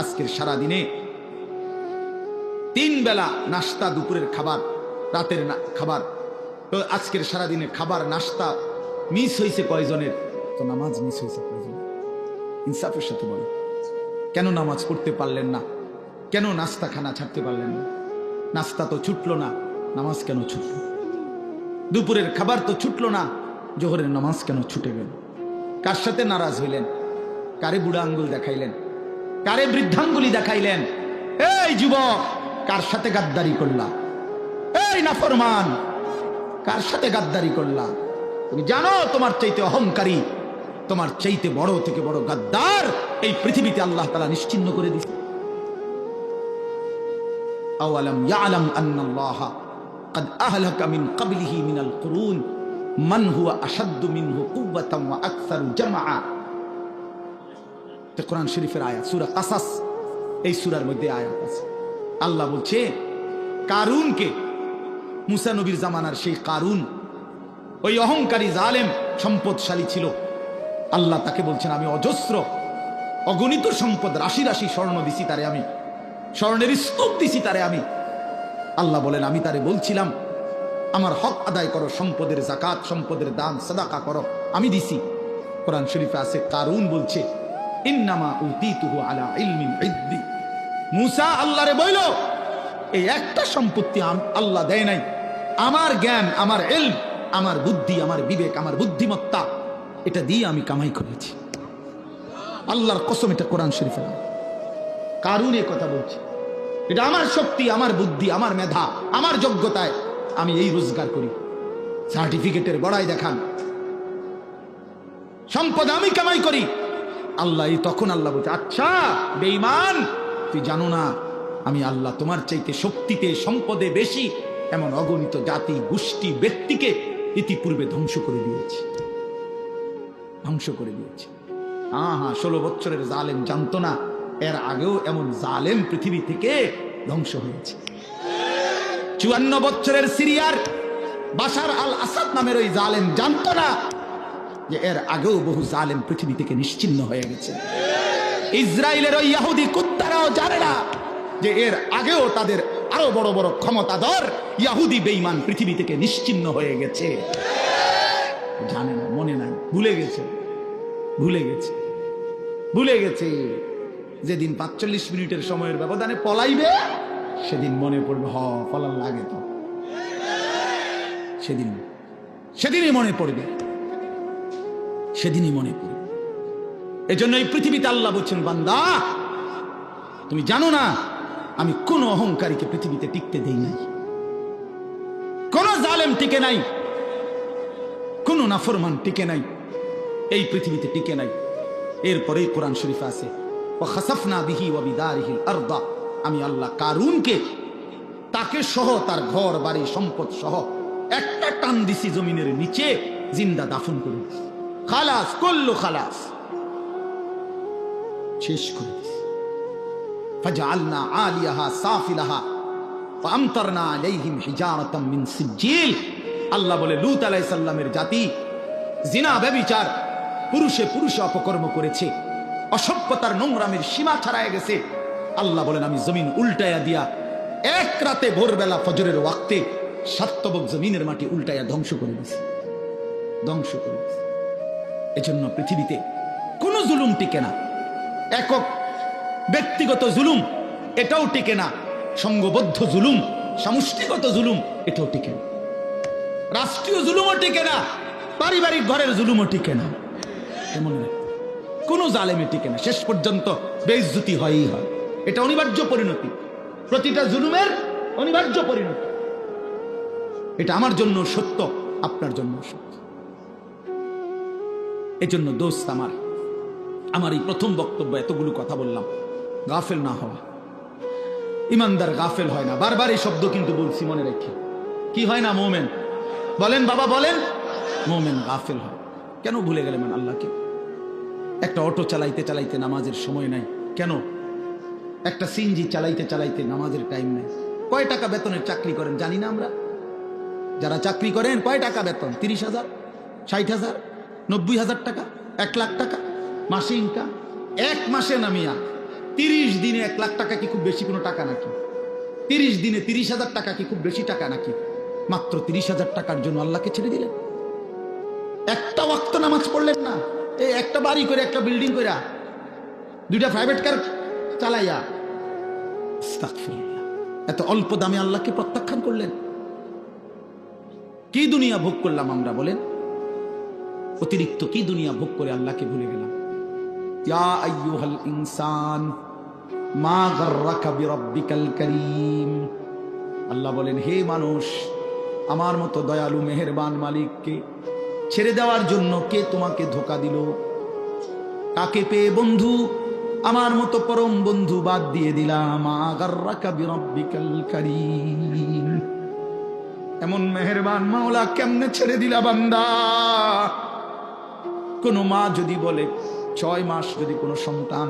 আজকের সারা দিনে 3 বেলা নাস্তা, দুপুরের খাবার, রাতের খাবার, তো আজকের সারা দিনে খাবার নাস্তা মিস হয়েছে কয়জনের? তো নামাজ মিস হয়েছে কয়জনের? ইনসাফের সাথে বলে, কেন নামাজ পড়তে পারলেন না? কেন নাস্তা খানা ছাড়তে পারলেন না? নাস্তা তো ছুটলো না, নামাজ কেন ছুটল? দুপুরের খাবার তো ছুটলো না, জোহরের নামাজ কেন ছুটে গেল? কার সাথে নারাজ হইলেন? কারে বুড়া আঙ্গুল দেখাইলেন? কারে বৃদ্ধাঙ্গুলি দেখাইলেন? এই যুবক, কার সাথে গাদ্দারি করলা? এই নাফরমান, কার সাথে গাদ্দারি করলা? তুমি জানো তোমার চাইতে অহংকারী, তোমার চাইতে বড় থেকে বড় গাদ্দার এই পৃথিবীতে আল্লাহ তাআলা নিশ্চিহ্ন করে দিয়েছে। আওয়ালাম ইয়ালাম আন্নাল্লাহা قد أهلك من قبله من القرون من هو أشد منه قوة وأكثر جمعا। কোরআন শরীফের আয়াত, সূরা কাসাস, এই সূরার মধ্যে আয়াত আছে। আল্লাহ বলছে কারুনকে, মুসা নবীর জামানার সেই কারুন, ওই অহংকারী জালেম সম্পদশালী ছিল। আল্লাহ তাকে বলছেন আমি অজস্র অগণিত সম্পদ, রাশি রাশি স্বর্ণ দিছি তারে, আমি স্বর্ণের স্তূপ দিছি তারে আমি। আল্লাহ বলেন আমি তারে বলছিলাম আমার হক আদায় করো, সম্পদের যাকাত, সম্পদের দান সাদাকা করো, আমি দিছি। কোরআন শরীফে আছে কারুন বলছে ইন্নামা উতিতুহু আলা ইলমিন ইদ্দি। মুসা আল্লাহরে বইল এই একটা সম্পত্তি আল্লাহ দেয় নাই, আমার জ্ঞান, আমার ইলম, আমার বুদ্ধি, আমার বিবেক, আমার বুদ্ধিমত্তা, এটা দিয়ে আমি কামাই করেছি। আল্লাহর কসম, এটা কোরআন শরীফে। কারুন এ কথা বলছে, এটা আমার শক্তি, আমার বুদ্ধি, আমার মেধা, আমার যোগ্যতায় আমি এই রোজগার করি। সার্টিফিকেটের বড়াই দেখান, সম্পদ আমি কামাই করি। আল্লাহ তখন আল্লাহ বলছে আচ্ছা বেঈমান, তুই জানো না আমি আল্লাহ তোমার চাইতে শক্তিতে, সম্পদে বেশি এমন অগণিত জাতি, গোষ্ঠী, ব্যক্তিকে ইতিপূর্বে ধ্বংস করে দিয়েছি, ধ্বংস করে দিয়েছি। হ্যাঁ, 16 বছরের জালেম জানতো না এর আগেও এমন জালেম পৃথিবী থেকে ধ্বংস হয়েছে। 54 বছরের সিরিয়ার বাশার আল আসাদ নামের ওই জালেম জানতো না যে এর আগেও বহু জালেম পৃথিবী থেকে নিশ্চিহ্ন হয়ে গেছে। ইসরায়েলের ওই ইহুদি কুত্তারাও জানে না যে এর আগেও তাদের আরো বড় বড় ক্ষমতাধর ইহুদি বেঈমান পৃথিবী থেকে নিশ্চিহ্ন হয়ে গেছে। জানে না, মনে নাই, ভুলে গেছে, ভুলে গেছে, ভুলে গেছে। যেদিন 45 মিনিটের সময়ের ব্যবধানে পলাইবে সেদিন মনে পড়বে, পলার লাগে তো, সেদিনই মনে পড়বে, সেদিনই মনে পড়বে। এজন্য এই পৃথিবীতে আল্লাহ বলছেন বান্দা তুমি জানো না আমি কোন অহংকারীকে পৃথিবীতে টিকতে দেই নাই, কোন জালেম টিকে নাই, কোন নাফরমান টিকে নাই, এই পৃথিবীতে টিকে নাই। এরপরেই কোরআন শরীফে আছে ওয়াখাসাফনা বিহি ওয়া বিদারিহিল আরদা, আমি আল্লাহ কারুনকে, তাকে সহ, তার ঘর বাড়ি সম্পদ সহ একটা টান দিছি জমিনের নিচে, জিন্দা দাফন করে দিছি। খালাস, কুল্লু খালাস, শেষ করে দিছি। ফাজআলনা আলিয়াহা সাফিলাহা ফাআমতারনা আলাইহিম হিজারাতাম মিন সিজিল। আল্লাহ বলে লূত আলাইহিস সালামের জাতি জিনা, ব্যভিচার, পুরুষে পুরুষে অপকর্ম করেছে, অসভ্যতার নোংরামের সীমা ছাড়ায় গেছে। আল্লাহ বলেন আমি জমিন উল্টায়া দিয়া এক রাতে ভোরবেলা ফজরের ওয়াক্তে সাতবক জমিনের মাটি উল্টায়া ধ্বংস করে দিছি, ধ্বংস করে দিছি। এজন্য পৃথিবীতে কোন জুলুম টিকে না, একক ব্যক্তিগত জুলুম এটাও টিকে না, সংঘবদ্ধ জুলুম, সমষ্টিগত জুলুম এটাও টিকে না, রাষ্ট্রীয় জুলুমও টিকে না, পারিবারিক ঘরের জুলুমও টিকে না। এমন কোন জালেমে টিকে না, শেষ পর্যন্ত বেইজ্জতি হয়ই হয়। এটা অনিবার্য পরিণতি, প্রতিটা জুলুমের অনিবার্য পরিণতি। এটা আমার জন্য সত্য, আপনার জন্য সত্য। এজন্য দোস্ত আমার এই প্রথম বক্তব্য এতগুলো কথা বললাম, গাফেল না হওয়া। ইমানদার গাফেল হয় না, বারবার এই শব্দ কিন্তু বলছি, মনে রেখে। কি হয় না? মোমেন বলেন, বাবা বলেন, মোমেন গাফেল হয়। কেন ভুলে গেলেন আল্লাহকে? একটা অটো চালাইতে চালাইতে নামাজের সময় নাই কেন? একটা সিএনজি চালাইতে চালাইতে নামাজের টাইম নাই। কয় টাকা বেতনের চাকরি করেন জানি না আমরা? যারা চাকরি করেন কয় টাকা বেতন? 30,000, 60,000, 90,000 টাকা, 1 লাখ টাকা মাসে ইনকাম। এক মাসে নামিয়া 30 দিনে 1 লাখ টাকা কি খুব বেশি কোনো টাকা নাকি? 30 দিনে 30,000 টাকা কি খুব বেশি টাকা নাকি? মাত্র 30,000 টাকার জন্য আল্লাহকে ছেড়ে দিলেন। একটা ওয়াক্ত নামাজ পড়লেন না, এই একটা বাড়ি করে, একটা বিল্ডিং করে, 2টা প্রাইভেট কার চালাইয়া, আস্তাগফিরুল্লাহ, এত অল্প দামে আল্লাহকে প্রত্যাখ্যান করলেন। কি দুনিয়া ভোগ করলাম আমরা বলেন? অতিরিক্ত কি দুনিয়া ভোগ করে আল্লাহকে ভুলে গেলাম। ইয়া আইয়ুহাল ইনসান মা গাররাকা বিরাব্বিকাল কারীম। আল্লাহ বলেন, হে মানুষ, আমার মতো দয়ালু মেহেরবান মালিককে ছেড়ে দেওয়ার জন্য কে তোমাকে ধোঁকা দিল? কাকে পেয়ে বন্ধু আমার মতো পরম বন্ধু বাদ দিয়ে দিলাম? মা গাররাকা বিরাব্বিকাল কারীম। এমন মেহেরবান মাওলা কেমনে ছেড়ে দিলা বান্দা? কোন মা যদি বলে 6 মাস যদি কোনো সন্তান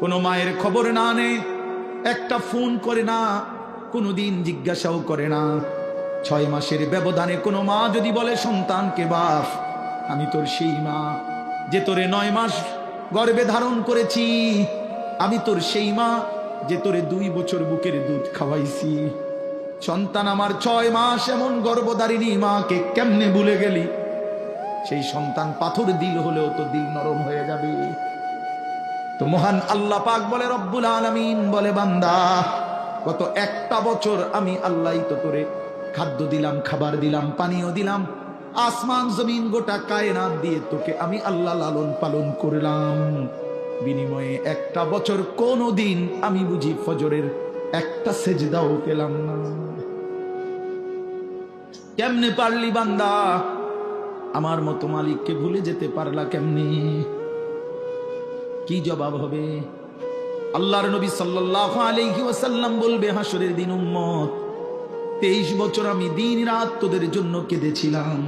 কোন মায়ের খবর না নেয়, একটা ফোন করে না, কোনোদিন জিজ্ঞাসাও করে না, 6 মাসের ব্যবধানে কোনো মা যদি বলে সন্তানকে, বাপ আমি তোর সেই মা যে তোরে 9 মাস গর্ভে ধারণ করেছি, আমি তোর সেই মা যে তোরে 2 বছর বুকের দুধ খাওয়াইছি, সন্তান আমার 6 মাস এমন গর্ভধারিণী মাকে কেমনে ভুলে গেলি? সেই সন্তান পাথর দিল হলেও তো দিল নরম হয়ে যাবে। তো মহান আল্লাহ পাক বলে, রব্বুল আলামিন বলে, বান্দা গত 1টা বছর আমি আল্লাহই তো তোরে খাদ্য দিলাম, খাবার দিলাম, পানীয় দিলাম, আসমান জমিন গোটা কায়নাত দিয়ে তোকে আমি আল্লাহ লালন পালন করলাম। বিনিময়ে 1টা বছর কোনদিন আমি বুঝি ফজরের একটা সেজদাও পেলাম না। কেমনে পারলি বান্দা? আমার মতো মালিককে ভুলে যেতে পারলা কেমনে? কি জবাব হবে? আল্লাহর নবী সাল্লাল্লাহু আলাইহি ওয়াসাল্লাম বলবে হাসরের দিন, উম্মত 23 বছর আমি দিন রাত তোদের জন্য কেঁদেছিলাম,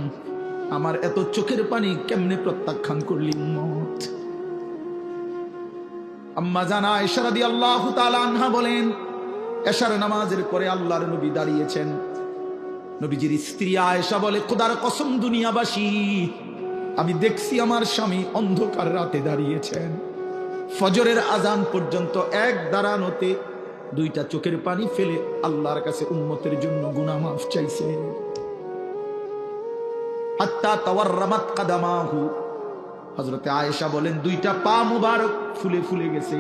আমার এত চোখের পানি কেমনে প্রত্যাখ্যান করলি উম্মত? আম্মা জানা আয়েশা রাদিয়াল্লাহু তাআলা আনহা বলেন, এশার নামাজের পরে আল্লাহর নবী দাঁড়িয়েছেন। নবীজির স্ত্রী আয়েশা বলে, খোদার কসম দুনিয়াবাসী, আমি দেখছি আমার স্বামী অন্ধকার রাতে দাঁড়িয়েছেন, ফজরের আজান পর্যন্ত এক দাঁড়ানোতে 2টা চোখের পানি ফেলে আল্লাহর কাছে উম্মতের জন্য গুনাহ মাফ চাইছে। হাত্তা তাওয়াররামাত কাদামাহু, হযরতে আয়েশা বলেন 2টা পা মুবারক ফুলে ফুলে গেছে।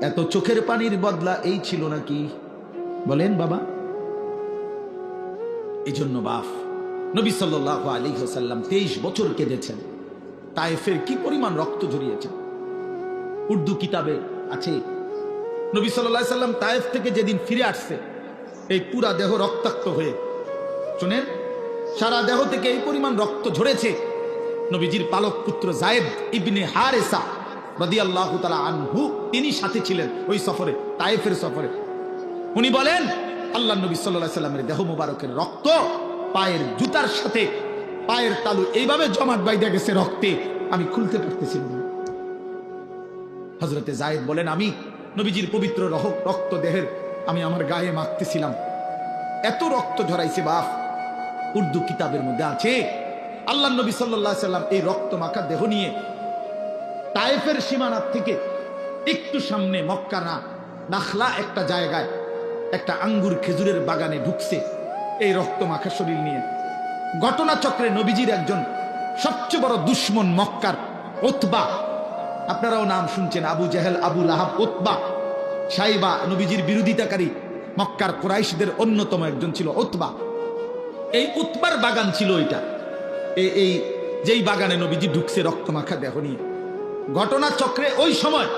এত চোখের পানির বদলা এই ছিল নাকি বলেন বাবা? এই জন্য বাপ নবী সাল্লাল্লাহু আলাইহি ওয়াসাল্লাম 23 বছর কেঁদেছেন। তায়েফের কি পরিমাণ রক্ত ঝরিয়েছেন উর্দু কিতাবে আছে। নবী সাল্লাল্লাহু আলাইহি ওয়াসাল্লাম তায়েফ থেকে যেদিন ফিরে আসছে, এই পুরা দেহ রক্তাক্ত হয়ে, শুনেন, সারা দেহ থেকে এই পরিমাণ রক্ত ঝরেছে। নবীজির পালক পুত্র যায়েদ ইবনে হারেসা রাদিয়াল্লাহু তাআলা আনহু, তিনি সাথে ছিলেন ওই সফরে, তায়েফের সফরে। উনি বলেন, আল্লাহ নবী সাল্লাল্লাহু আলাইহি ওয়াসাল্লামের দেহ মোবারকের রক্ত পায়ের জুতার সাথে পায়ের তালু এইভাবে জমাট বাইধা গেছে রক্তে, আমি খুলতে পারতেছিলাম না। হযরতে যায়েদ বলেন, আমি নবীজির পবিত্র রক্ত দেহের আমি আমার গায়ে মাখতেছিলাম, এত রক্ত ঝরাইছে বাপ। উর্দু কিতাবের মধ্যে আছে, আল্লাহ নবী সাল্লাল্লাহু আলাইহি ওয়াসাল্লাম এই রক্ত মাখা দেহ নিয়ে তায়েফের সীমানার থেকে একটু সামনে মক্কা না নাখলা একটা জায়গায় একটা আঙ্গুর খেজুরের বাগানে ঢুকছে এই রক্ত মাখা শরীর নিয়ে। ঘটনাচক্রে নবীজির একজন সবচেয়ে বড় দুশ্মন মক্কার উতবা, আপনারাও নাম শুনছেন, আবু জেহেল, আবু লাহাব, উতবা, সাইবা, নবীজির বিরোধিতাকারী মক্কার কুরাইশদের অন্যতম একজন ছিল উতবা। এই উতবার বাগান ছিল ওইটা, এই যেই বাগানে নবীজি ঢুকছে রক্ত মাখা দেহ নিয়ে। ঘটনাচক্রে ওই সময়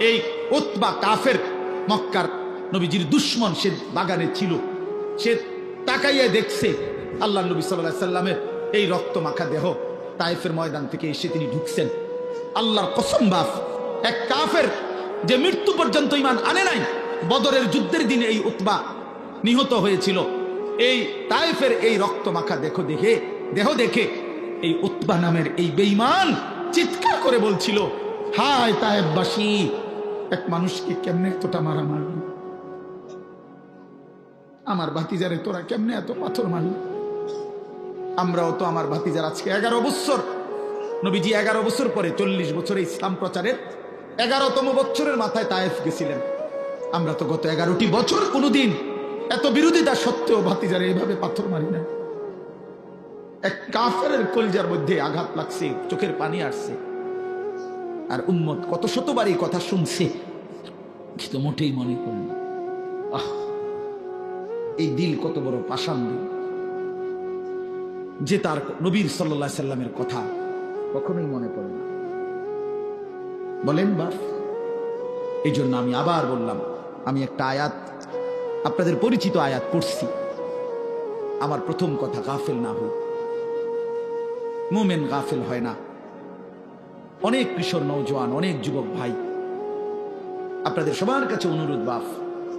এই উতবা কাফের মক্কার নবীজির দুশ্মন, সে বাগানে ছিল। সে তাকাইয়া দেখছে আল্লাহ নবী সাল্লাল্লাহু আলাইহি সাল্লামের এই রক্ত মাখা দেহ তায়েফের ময়দান থেকে এসে তিনি ঢুকছেন। আল্লাহর কসম বাপ, এক কাফের যে মৃত্যু পর্যন্ত ঈমান আনে নাই, বদরের যুদ্ধের দিনে এই উতবা নিহত হয়েছিল। এই তায়েফের এই রক্ত মাখা দেহ দেখে এই উতবা নামের এই বেঈমান চিৎকার করে বলছিল, হায় তায়েফবাসী, এক মানুষকে কেমনে এতটা মারা মারলি, আমার ভাতিজারে তোরা কেমনে এত পাথর মারলি। আমরাও তো আমার ভাতিজার আজকে 11 বছর নবীজি 11 বছর পরে 40 বছরে ইসলাম প্রচারের 11তম বছরের মাথায় তায়েফ গেছিলেন। আমরা তো গত 11টি বছর কোনোদিন এত বিরোধিতা সত্ত্বেও ভাতিজারে এইভাবে পাথর মারি না। এক কাফেরের কলিজার মধ্যে আঘাত লাগছে, চোখের পানি আসছে, আর উম্মত কত শতবার এই কথা শুনছে কিন্তু মোটেই মনে করে না। এই দিল কত বড় পাষাণ দিল যে তার নবীর সাল্লাল্লাহু আলাইহি সাল্লামের কথা কখনোই মনে পড়ে না। বলেন বাপ, এই জন্য আমি আবার বললাম, আমি একটা আয়াত, আপনাদের পরিচিত আয়াত পড়ছি। আমার প্রথম কথা, গাফেল না হই। মুমিন গাফেল হয় না। অনেক কিশোর নওজোয়ান, অনেক যুবক ভাই, আপনাদের সবার কাছে অনুরোধ, বাপ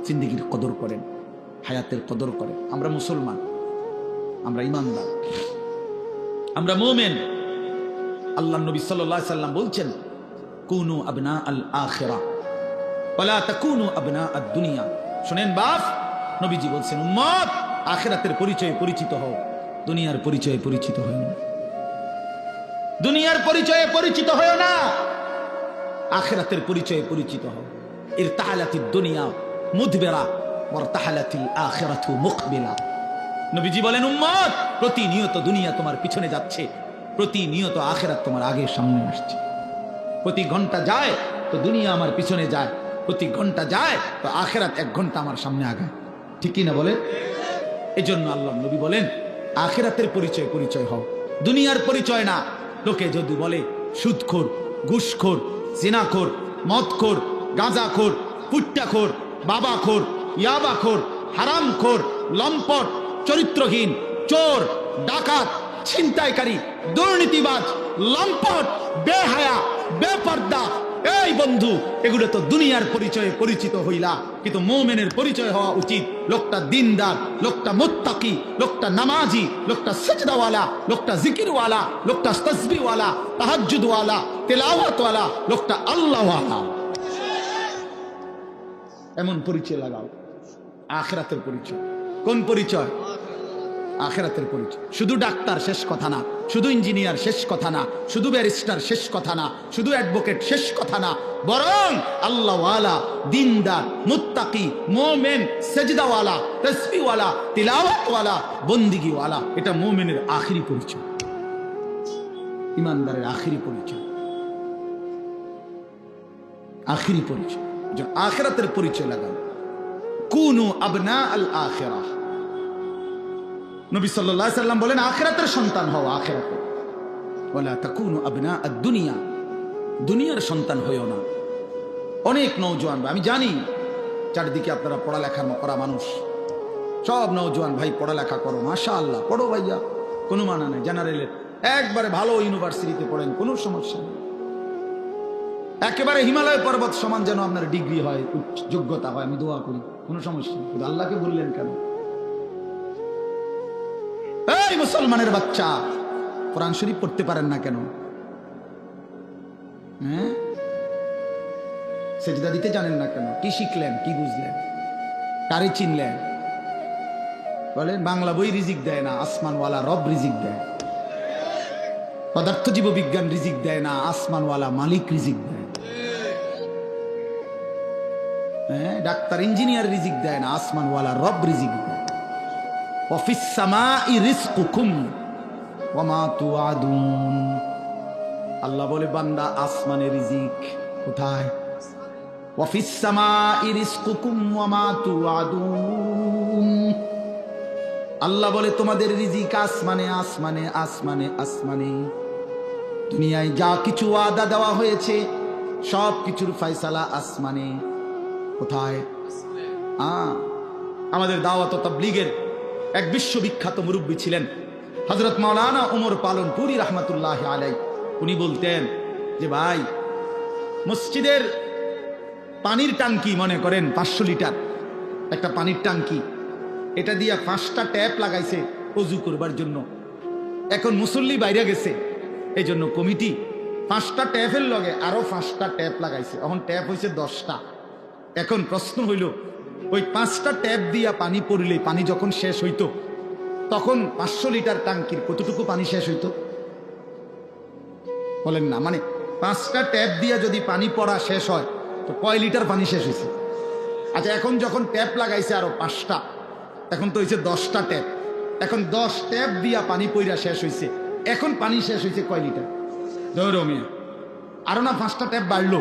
জিন্দেগির কদর করেন, হায়াতের কদর করেন। আমরা মুসলমান, আমরা ইমানদার, আমরা মুমিন। আল্লাহ নবী সাল্লাল্লাহু আলাইহি সাল্লাম বলছেন, কুনু আবনা আল আখিরা ওয়ালা তাকুনু আবনা আদ দুনিয়া। শুনেন বাপ, নবীজি বলছেন, উম্মত আখিরাতের পরিচয়ে পরিচিত হও, দুনিয়ার পরিচয়ে পরিচিত হও না। দুনিয়ার পরিচয়ে পরিচিত হও না, আখিরাতের পরিচয়ে পরিচিত হও। ইরতাহালাতিদ দুনিয়া মুদবিরা ওয়ারতাহালাতিল আখিরাতু মুকবিলা। নবীজি বলেন, উম্মত প্রতিনিয়ত দুনিয়া তোমার পিছনে যাচ্ছে, প্রতিনিয়ত আখিরাত তোমার আগে সামনে আসছে। প্রতি ঘন্টা যায় তো দুনিয়া আমার পিছনে যায়, প্রতি ঘন্টা যায় তো আখিরাত 1 ঘন্টা আমার সামনে আগায়। ঠিক কি না বলে? এই জন্য আল্লাহ নবী বলেন, আখিরাতের পরিচয় পরিচয় হও, দুনিয়ার পরিচয় না। লোকে যদি বলে সুদখোর, ঘুষখোর, জিনাখোর, মদখোর, গাঁজাখোর, পুট্টাখোর, বাবাখোর, ইয়াবাখোর, হারামখোর, লম্পট, চরিত্রহীন, চোর, ডাকাত, ছিনতাইকারী, দুর্নীতিবাজ, লম্পট, বেহায়া, বেপর্দা, এই বন্ধু, এগুলো তো দুনিয়ার পরিচয়ে পরিচিত হইলা। কিন্তু মুমিনের পরিচয় হওয়া উচিত, লোকটা দিনদার, লোকটা মুত্তাকি, লোকটা নামাজি, লোকটা সিজদাওয়ালা, লোকটা জিকিরওয়ালা, লোকটা তাসবিহওয়ালা, তাহাজ্জুদওয়ালা, তেলাওয়াতওয়ালা, লোকটা আল্লাহওয়ালা। এমন পরিচয় লাগাও। আখিরাতের পরিচয়। কোন পরিচয়? আখিরাতের পরিচয়। শুধু ডাক্তার শেষ কথা না, শুধু ইঞ্জিনিয়ার শেষ কথা না, শুধু ব্যারিস্টার শেষ কথা না, শুধু অ্যাডভোকেট শেষ কথা না, বরং আল্লাহওয়ালা, দিনদার, মুত্তাকি, মুমিন, সেজদাওয়ালা, তাসবিহওয়ালা, তিলাওয়াতওয়ালা, বন্দিগিওয়ালা, এটা মুমিনের আখিরি পরিচয়, ইমানদারের আখিরি পরিচয়, আখিরি পরিচয়। যে আখিরাতের পরিচয় লাগান। কুনু আবনা আল আখিরাহ। নবী সাল্লাল্লাহু আলাইহি সাল্লাম বলেন, আখিরাতের সন্তান হও, আখিরাতে। ওয়ালা তাকুনু আবনা আদ দুনিয়া, দুনিয়ার সন্তান হইও না। অনেক নওজোয়ান, আমি জানি চারিদিকে আপনারা পড়ালেখা করা মানুষ, সব নওজোয়ান ভাই পড়ালেখা করো, মাশাআল্লাহ, পড়ো ভাইয়া, কোনো মানা নাই। জেনারেলের একবারে ভালো ইউনিভার্সিটিতে পড়েন, কোনো সমস্যা নেই। একেবারে হিমালয় পর্বত সমান যেন আপনার ডিগ্রি হয়, যোগ্যতা হয়, আমি দোয়া করি, কোনো সমস্যা নেই। কিন্তু আল্লাহকে বললেন কেন? এই মুসলমানের বাচ্চা, কোরআন শরীফ পড়তে পারেন না কেন? হ্যাঁ, সেজদা দিতে জানেন না কেন? কি শিখলেন, কি বুঝলেন, কারে চিনলেন? বলেন, বাংলা বই রিজিক দেয় না, আসমানওয়ালা রব রিজিক দেয়। পদার্থ জীব বিজ্ঞান রিজিক দেয় না, আসমানওয়ালা মালিক রিজিক দেয়। হ্যাঁ, ডাক্তার ইঞ্জিনিয়ার রিজিক দেয় না, আসমানওয়ালা রব রিজিক দেয়। ওয়াফিস সামাই রিজকুকুম ওয়া মা তুআদুন। আল্লাহ বলে, বান্দা আসমানে রিজিক কোথায়? ওয়াফিস সামাই রিজকুকুম ওয়া মা তুআদুন। আল্লাহ বলে, তোমাদের রিজিক আসমানে, আসমানে, আসমানে, আসমানে। দুনিয়ায় যা কিছু ওয়াদা দেওয়া হয়েছে সব কিছুর ফয়সালা আসমানে। কোথায়? আমাদের দাওয়াত ও তাবলীগের এক বিশ্ববিখ্যাত মুরব্বী ছিলেন হযরত মাওলানা ওমর পালনপুরি রাহমাতুল্লাহি আলাইহি। উনি বলতেন যে, ভাই, মসজিদের পানির ট্যাঙ্কি, মনে করেন 500 লিটার একটা পানির ট্যাঙ্কি, এটা দিয়া 5টা ট্যাপ লাগাইছে ওযু করবার জন্য। এখন মুসল্লি বাইরে গেছে, এই জন্য কমিটি 5টা ট্যাপের লগে আরো 5টা ট্যাপ লাগাইছে, এখন ট্যাপ হয়েছে 10টা। এখন প্রশ্ন হইল, ওই 5টা ট্যাপ দিয়া পানি পড়লে, পানি যখন শেষ হইতো, তখন 500 লিটার ট্যাঙ্কির কতটুকু পানি শেষ হইতো? বলেন না, মানে 5টা ট্যাপ দিয়ে যদি পানি পড়া শেষ হয় তো কয় লিটার পানি শেষ হয়েছে? আচ্ছা, এখন যখন ট্যাপ লাগাইছে আরো 5টা, এখন তো হয়েছে 10টা ট্যাপ। এখন 10 ট্যাপ দিয়া পানি পইরা শেষ হয়েছে, এখন পানি শেষ হয়েছে কয় লিটার? ধরো মিয়া, আরো না 5টা ট্যাপ বাড়লো।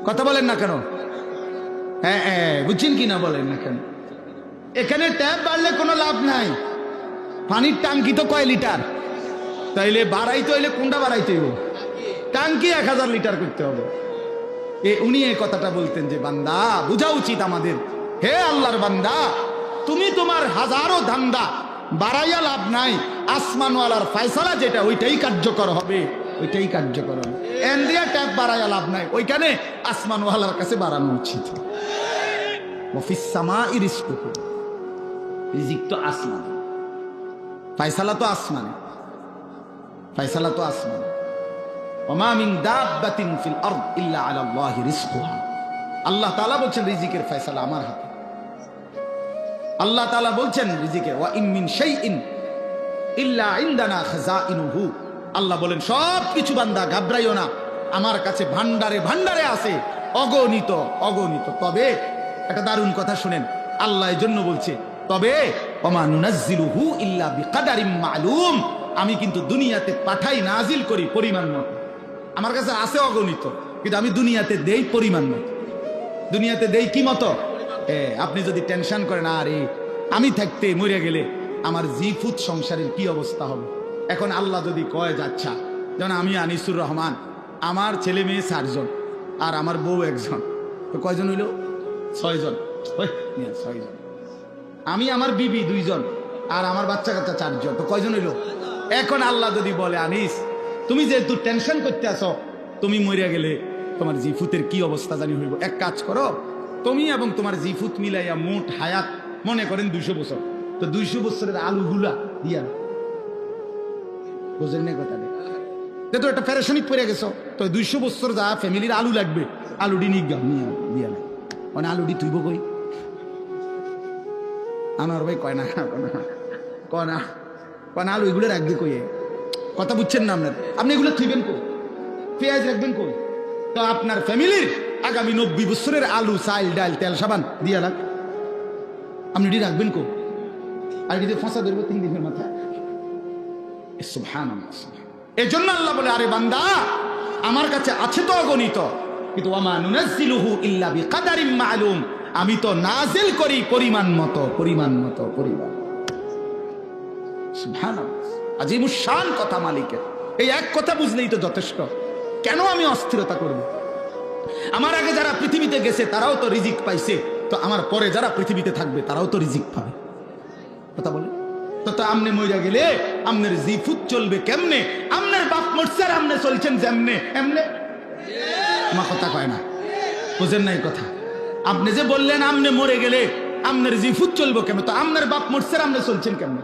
কথা বলেন না কেন? হ্যাঁ হ্যাঁ, বুঝছেন কি না বলেন না কেন? এখানে ট্যাপ বাড়লে কোনো লাভ নাই, পানির টাঙ্কি তো কয় লিটার? তাইলে বাড়াইতে হইলে কোনটা বাড়াইতে হইব? টাঙ্কি 1000 লিটার করতে হবে। উনি এই কথাটা বলতেন যে বান্দা বুঝা উচিত আমাদের, হে আল্লাহর বান্দা, তুমি তোমার হাজারো ধান্দা বাড়াইয়া লাভ নাই, আসমানওয়ালার ফয়সালা যেটা ওইটাই কার্যকর হবে, ওইটাই কার্যকর হবে। এন দিয়া ট্যাপ বাড়াইয়া লাভ নাই, ওইখানে আসমানওয়ালার কাছে বাড়ানো উচিত। ওয়াফিস সামাই রিজকুকুম, রিজিক তো আসমান, ফয়সালা তো আসমানে, ফয়সালা তো আসমানে। ওমা মিন দাব্বাতিন ফিল আরদ ইল্লা আলা আল্লাহি রিজকুহা, আল্লাহ তাআলা বলছেন রিজিকের ফয়সালা আমার হাতে। আল্লাহ তাআলা বলছেন রিজিকের ওয়া ইন মিন শাইইন ইল্লা ইনদানা খাযাইনুহু, আল্লাহ বলেন সব কিছু বান্দা ঘাবড়াইও না, আমার কাছে ভান্ডারে ভান্ডারে আছে, অগণিত অগণিত। তবে একটা দারুণ কথা শুনেন, আল্লাহ এর জন্য বলছে তবে ওমা নুনাজ্জিলুহু ইল্লা বিকাদারিম মালুম, আমি কিন্তু দুনিয়াতে পাঠাই, নাজিল করি পরিমাণ মতো। আমার কাছে আছে অগণিত, কিন্তু আমি দুনিয়াতে দেই পরিমাণ মতো। দুনিয়াতে দেই কি মতো? আপনি যদি টেনশন করেন আরে আমি থাকতে মরে গেলে আমার জিফুত সংসারের কি অবস্থা হবে, এখন আল্লাহ যদি কয় যাচ্ছা, যেন আমি আনিসুর রহমান, আমার ছেলে মেয়ে 4 জন আর আমার বউ 1 জন, তো কয়জন হইল? 6 জন। 6 জন। আমি আমার বিবি 2 জন আর আমার বাচ্চা কাচ্চা 4 জন, তো কয়জন হইল? এখন আল্লাহ যদি বলে আনিস তুমি যেহেতু টেনশন করতে আসো, তুমি মরিয়া গেলে তোমার জিফুতের কি অবস্থা জানি হইব, এক কাজ করো, তুমি এবং তোমার জিফুত মিলাইয়া মোট হায়াত মনে করেন 200 বছর, তো 200 বছরের আলুগুলা দিয়া, বুঝলেন না কথা? তো একটা প্যারেশানিক পড়ে গেছো, তো 200 বছর যা ফ্যামিলির আলু লাগবে, আলুডি নিয়ে দিয়া না, মানে আলুডি তুইব কই? আমার ভাই কয় না কনা কনা আলু এগুলো রাখবে কই? কথা বুঝছেন না আপনার? আপনি এগুলো থুইবেন কই? পেঁয়াজ রাখবেন কই? তো আপনার ফ্যামিলির আগামী 90 বছরের আলু, চাল, ডাল, তেল, সাবান দিয়া রাখ, আপনি এটি রাখবেন কই? আর এটি ফাঁসা ধরবো 3 দিনের মাথায়। সুবহানাল্লাহ। এই জন্য আল্লাহ বলে আরে বান্দা আমার কাছে আছে তো অগণিত, কিন্তু ওয়া মা নুনাজ্জিলুহু ইল্লা বিকাদারিম মালুম, আমি তো নাজিল করি পরিমাণ মতো, পরিমাণ মতো, পরিমাণ। সুবহানাল্লাহ, আজিমুশ শান কথা মালিকের। এই এক কথা বুঝলেই তো যথেষ্ট। কেন আমি অস্থিরতা করব? আমার আগে যারা পৃথিবীতে গেছে তারাও তো রিজিক পাইছে, তো আমার পরে যারা পৃথিবীতে থাকবে তারাও তো রিজিক পাবে। কথা বলে তো আমনে মইরা গেলে আমনের জিফুত চলবে কেমনে? আমনের বাপ মরছে আর আমনে চলছেন যেমনে এমনে। আমার কথা কয় না, বুঝেন নাই কথা? আপনি যে বললেন আমনে মরে গেলে আমনের জিফুত চলবো কেমন, তো আমনের বাপ মরছে আর আমনে চলছেন কেমনে?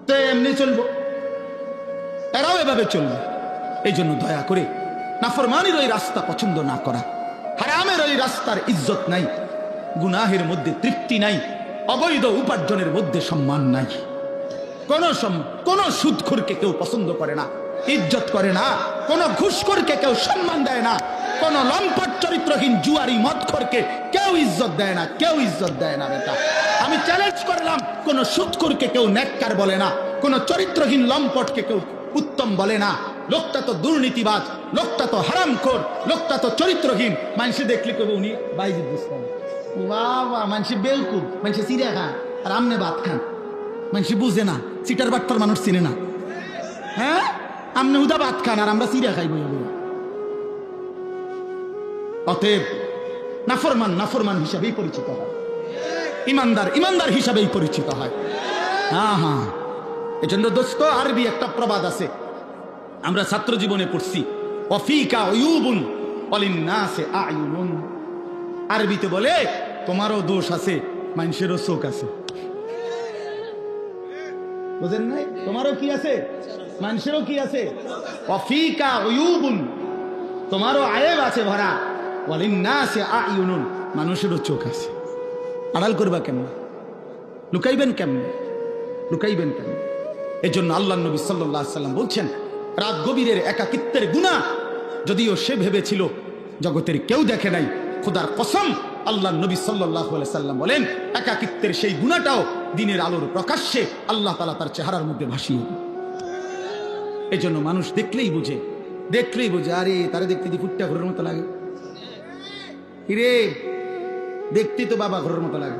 তো এমনি চলবো, এরাও এভাবে চলবে। এই জন্য দয়া করে নাফরমানির ওই রাস্তা পছন্দ না করা, হারামের ওই রাস্তার ইজ্জত নাই, গুনাহের মধ্যে তৃপ্তি নাই, অবৈধ উপার্জনের মধ্যে সম্মান নাই। কোন সুদখোরকে কেউ পছন্দ করে না, ইজ্জত করে না। কোন ঘুষখোরকে কেউ সম্মান দেয় না। কোন লম্পট চরিত্রহীন জুয়ারি মদখোরকে কেউ ইজ্জত দেয় না, কেউ ইজ্জত দেয় না। বেটা আমি চ্যালেঞ্জ করলাম, কোন সুদখোরকে কেউ নেককার বলে না, কোন চরিত্রহীন লম্পটকে কেউ উত্তম বলে না। লোকটা তো দুর্নীতিবাজ, লোকটা তো হারামখোর, লোকটা তো চরিত্রহীন। মানুষে দেখলে কবে উনি বাইজিদ বুঝতাম, বাবা মানুষে বেলকুব, মানুষে চিড়া খান আর আমনে ভাত খান। মানুষে বুঝে না, চিটার বাট্টার মানুষ চিনে না। হ্যাঁ, আমনে হুদা ভাত খান আর আমরা চিড়া খাই বই। অতএব নাফরমান নাফরমান হিসাবেই পরিচিত হয়, ইমানদার ইমানদার হিসাবেই পরিচিত হয়। হ্যাঁ হ্যাঁ, এজন্য দোস্ত আরবি একটা প্রবাদ আছে, আমরা ছাত্র জীবনে পড়ছি, ওয়াফিকা উয়ুবুন ওয়ালিন্নাসি আয়ুনুন। আরবিতে বলে তোমারও দোষ আছে, মানুষেরও চোখ আছে। বুঝেন নাই? তোমারও কি আছে, মানুষেরও কি আছে। ওয়াফিকা উয়ুবুন, তোমারও আয়েব আছে ভরা, ওয়ালিন্নাসি আয়ুনুন, মানুষেরও চোখ আছে। আড়াল করবা কেমন? লুকাইবেন কেমন? লুকাইবেন কেমন? এজন্য আল্লাহ নবী সাল্লাল্লাহু আলাইহি সাল্লাম বলছেন, রাত গভীরের একাকিত্বের গুনাহ যদিও সে ভেবেছিল জগতের কেউ দেখে নাই, খোদার কসম আল্লাহ নবী সাল্লাল্লাহু আলাইহি সাল্লাম বলেন একাকিত্বের সেই গুনাহটাও দিনের আলোর প্রকাশ্যে আল্লাহ তাআলা তার চেহারার মধ্যে ভাসিয়ে দেন। এজন্য মানুষ দেখলেই বোঝে আরে তারে দেখতে দি ফুটটা ঘরের মতো লাগে, কিরে দেখতে তো বাবা ঘরের মতো লাগে,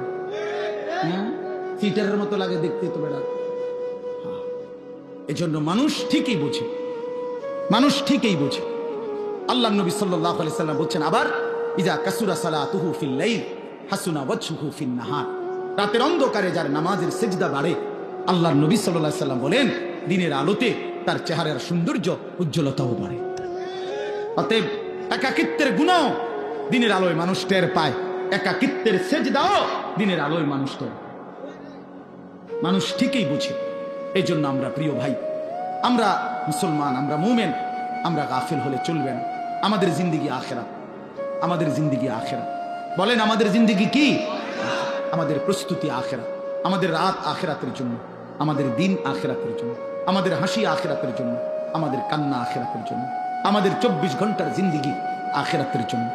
হ্যাঁ থিয়েটারের মতো লাগে দেখতে তো বেড়া। এজন্য মানুষ ঠিকই বোঝে, আল্লাহ নবী সাল্লাল্লাহু আলাইহি সাল্লাম বলছেন আবার, ইজা কাসুরা সালাতুহু ফিল লাইল হাসুনা ওয়াজহুহু ফিন নাহার, রাতের অন্ধকারে যার নামাজের সিজদা বাড়ে, আল্লাহর নবী সাল্লাল্লাহু আলাইহি সাল্লাম বলেন দিনের আলোতে তার চেহারার সৌন্দর্য উজ্জ্বলতাও বাড়ে। অতএব একাকিত্বের গুনাহ দিনের আলোয় মানুষ টের পায়, একাকিত্বের সিজদাও দিনের আলোয় মানুষ টের পায়। মানুষ ঠিকই বুঝে। এই জন্য আমরা প্রিয় ভাই, আমরা মুসলমান, আমরা মুমিন, আমরা গাফিল হলে চলবে না। আমাদের জিন্দেগি আখিরাত, বলেন আমাদের জিন্দেগি কি? আমাদের প্রস্তুতি আখিরাত, আমাদের রাত আখিরাতের জন্য, আমাদের দিন আখিরাতের জন্য, আমাদের হাসি আখিরাতের জন্য, আমাদের কান্না আখিরাতের জন্য, আমাদের 24 ঘন্টার জিন্দেগি আখিরাতের জন্য।